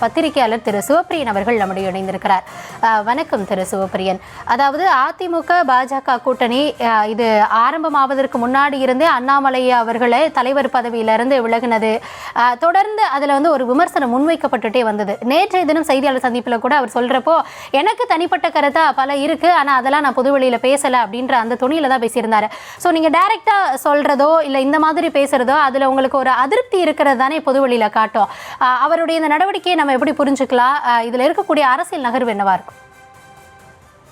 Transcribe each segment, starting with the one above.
பத்திரிகையாளர் திரு சிவப்பிரியன் அவர்கள் நம்முடைய இணைந்திருக்கிறார். வணக்கம் திரு சிவப்பிரியன். அதாவது அதிமுக பாஜக கூட்டணி இது ஆரம்பமாவதற்கு முன்னாடி இருந்தே அண்ணாமலை அவர்களை தலைவர் பதவியிலிருந்து விலகினது தொடர்ந்து அதுல ஒரு விமர்சனம் முன்வைக்கப்பட்டுட்டே வந்தது. நேற்றைய தினம் செய்தியாளர் சந்திப்புல கூட அவர் சொல்றப்போ எனக்கு தனிப்பட்ட கருத்தா பல இருக்கு, ஆனா அதெல்லாம் நான் பொதுவெளியில பேசல அப்படின்ற அந்த துணியில தான் பேசியிருந்தாரு. ஸோ நீங்க டைரக்டா சொல்றதோ இல்ல இந்த மாதிரி பேசுறதோ அதுல உங்களுக்கு ஒரு அதிருப்தி இருக்கிறது தானே பொதுவெளியில காட்டும். அவருடைய இந்த நடவடிக்கையை நம்ம எப்படி புரிஞ்சுக்கலாம்? இதுல இருக்கக்கூடிய அரசியல் நகர்வு என்னவா இருக்கும்?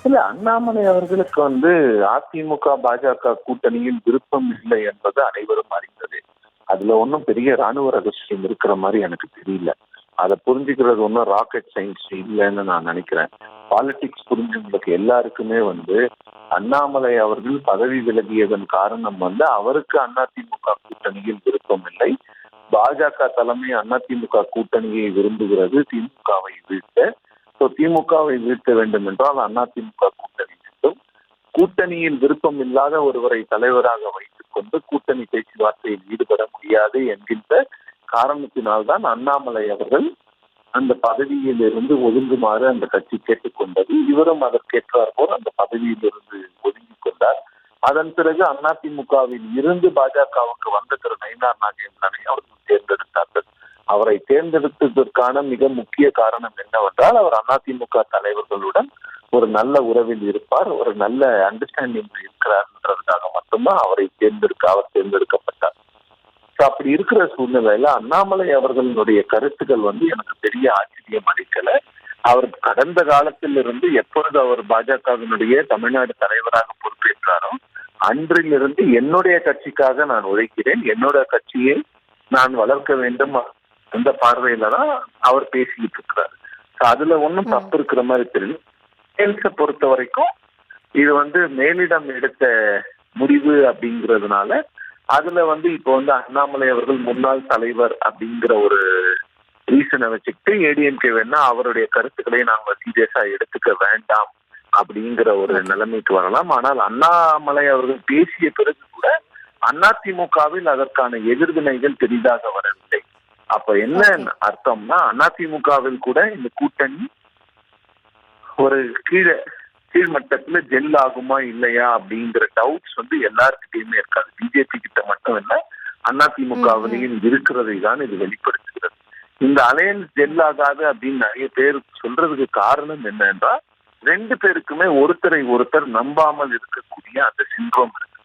இல்ல, அண்ணாமலை அவர்களுக்கு அதிமுக பாஜக கூட்டணியில் விருப்பம் இல்லை என்பது அனைவரும் அறிந்தது. அதுல ஒன்றும் பெரிய ராணுவ ரகசியம் இருக்கிற மாதிரி எனக்கு தெரியல. அதை புரிஞ்சுக்கிறது ஒன்றும் ராக்கெட் சயின்ஸ் இல்லைன்னு நான் நினைக்கிறேன். பாலிடிக்ஸ் புரிஞ்சவங்களுக்கு எல்லாருக்குமே அண்ணாமலை அவர்கள் பதவி விலகியதன் காரணம் அவருக்கு அதிமுக கூட்டணியில் விருப்பம் இல்லை. பாஜக தலைமை அதிமுக கூட்டணியை விரும்புகிறது திமுகவை வீழ்த்த. திமுகவை வீழ்த்த வேண்டும் என்றால் அதிமுக கூட்டணி வேண்டும். கூட்டணியில் விருப்பம் இல்லாத ஒருவரை தலைவராக வைத்துக் கொண்டு கூட்டணி பேச்சுவார்த்தையில் ஈடுபட முடியாது என்கின்ற காரணத்தினால்தான் அண்ணாமலை அவர்கள் அந்த பதவியில் இருந்து ஒதுங்குமாறு அந்த கட்சி கேட்டுக்கொண்டது. இவரும் அதற்கேற்றார் போல் அந்த பதவியில் இருந்து ஒதுங்கிக் கொண்டார். அதன் பிறகு அதிமுகவில் இருந்து பாஜகவுக்கு வந்த திரு நயினார் நாகேந்திரனை அவர்கள் தேர்ந்தெடுத்தார்கள். அவரை தேர்ந்தெடுத்ததற்கான மிக முக்கிய காரணம் என்னவென்றால் அவர் அதிமுக தலைவர்களுடன் ஒரு நல்ல உறவில் இருப்பார், ஒரு நல்ல அண்டர்ஸ்டாண்டிங் இருக்கிறார் என்றதுக்காக மட்டும்தான் அவர் தேர்ந்தெடுக்கப்பட்டார். அப்படி இருக்கிற சூழ்நிலையில அண்ணாமலை அவர்களுடைய கருத்துக்கள் எனக்கு பெரிய ஆச்சரியம் அளிக்கல. அவர் கடந்த காலத்தில் இருந்து எப்பொழுது அவர் பாஜகவினுடைய தமிழ்நாடு தலைவராக பொறுப்பேற்றாரோ அன்றிலிருந்து என்னுடைய கட்சிக்காக நான் உழைக்கிறேன், என்னோட கட்சியை நான் வளர்க்க வேண்டும் அந்த பார்வையில தான் அவர் பேசிக்கிட்டு இருக்கிறார். அதுல ஒன்றும் தப்பு இருக்கிற மாதிரி தெரியல. பொறுத்த வரைக்கும் இது மேலிடம் எடுத்த முடிவு அப்படிங்கிறதுனால அதுல இப்போ அண்ணாமலை அவர்கள் முன்னாள் தலைவர் அப்படிங்கிற ஒரு ரீசனை வச்சுக்கிட்டு ஏடிஎம்கே வேணா அவருடைய கருத்துக்களை நாங்கள் சீரியஸா எடுத்துக்க வேண்டாம் அப்படிங்கிற ஒரு நிலைமைக்கு வரலாம். ஆனால் அண்ணாமலை அவர்கள் பேசிய பிறகு கூட அதிமுகவில் அதற்கான எதிர்வினைகள் பெரிதாக வரவில்லை. அப்ப என்ன அர்த்தம்னா அதிமுகவில் கூட இந்த கூட்டணி ஒரு கீழ்மட்டத்துல ஜெல் ஆகுமா இல்லையா அப்படிங்கிற டவுட்ஸ் எல்லாருக்கிட்டையுமே இருக்காது. பிஜேபி கிட்ட மட்டும் இல்ல, அதிமுகவிலையும் இருக்கிறதை தான் இது வெளிப்படுத்துகிறது. இந்த அலையன்ஸ் ஜெல் ஆகாது அப்படின்னு நிறைய பேர் சொல்றதுக்கு காரணம் என்னன்னா, ரெண்டு பேருக்குமே ஒருத்தரை ஒருத்தர் நம்பாமல் இருக்கக்கூடிய அந்த சிண்ட்ரோம் இருக்கு.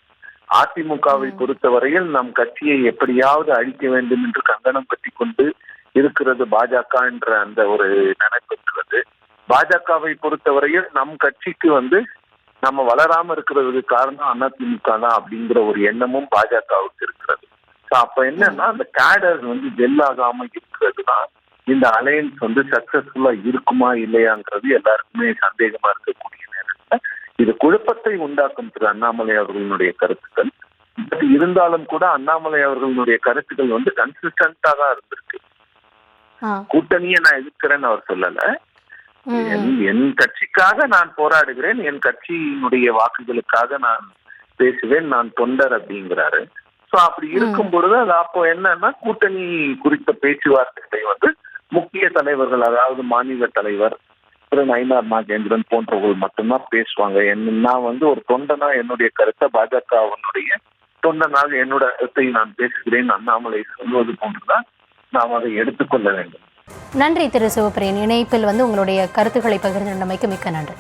அதிமுகவை பொறுத்தவரையில் நம் கட்சியை எப்படியாவது அழிக்க வேண்டும் என்று கங்கணம் கட்டி கொண்டு இருக்கிறது பாஜக என்ற அந்த ஒரு நினைப்பு இருக்கிறது. பாஜகவை பொறுத்தவரையில் நம் கட்சிக்கு நம்ம வளராம இருக்கிறதுக்கு காரணம் அதிமுக தான் அப்படிங்கிற ஒரு எண்ணமும் பாஜகவுக்கு இருக்கிறது. அப்ப என்னன்னா அந்த கேடர் ஜெல் ஆகாம இருக்கிறது தான் இந்த அலையன்ஸ் சக்சஸ்ஃபுல்லா இருக்குமா இல்லையாங்கிறது எல்லாருக்குமே சந்தேகமா இருக்கக்கூடிய நேரத்துல இது குழப்பத்தை உண்டாக்கும் திரு அண்ணாமலை அவர்களுடைய கருத்துக்கள். இருந்தாலும் கூட அண்ணாமலை அவர்களுடைய கருத்துக்கள் கன்சிஸ்டன்டா தான் இருந்திருக்கு. கூட்டணியை நான் எதிர்க்கிறேன்னு அவர் சொல்லல, என் கட்சிக்காக நான் போராடுகிறேன், என் கட்சியினுடைய வாக்குகளுக்காக நான் பேசுவேன், நான் தொண்டர் அப்படிங்கிறாரு. சோ அப்படி இருக்கும் பொழுது அது அப்போ என்னன்னா கூட்டணி குறித்த பேச்சுவார்த்தைகளை முக்கிய தலைவர்கள், அதாவது மாநில தலைவர் திரு நயினார் நாகேந்திரன் போன்றவர்கள் மட்டும்தான் பேசுவாங்க. நான் ஒரு தொண்டனா என்னுடைய கருத்தை பாஜகவினுடைய தொண்டனாக என்னோட கருத்தை நான் பேசுகிறேன் அண்ணாமலை சொல்வது போன்றுதான் நாம் அதை எடுத்துக்கொள்ள வேண்டும். நன்றி திரு சிவப்பிரியன். இணைப்பில் உங்களுடைய கருத்துக்களை பகிர்ந்தமைக்கு மிக்க நன்றி.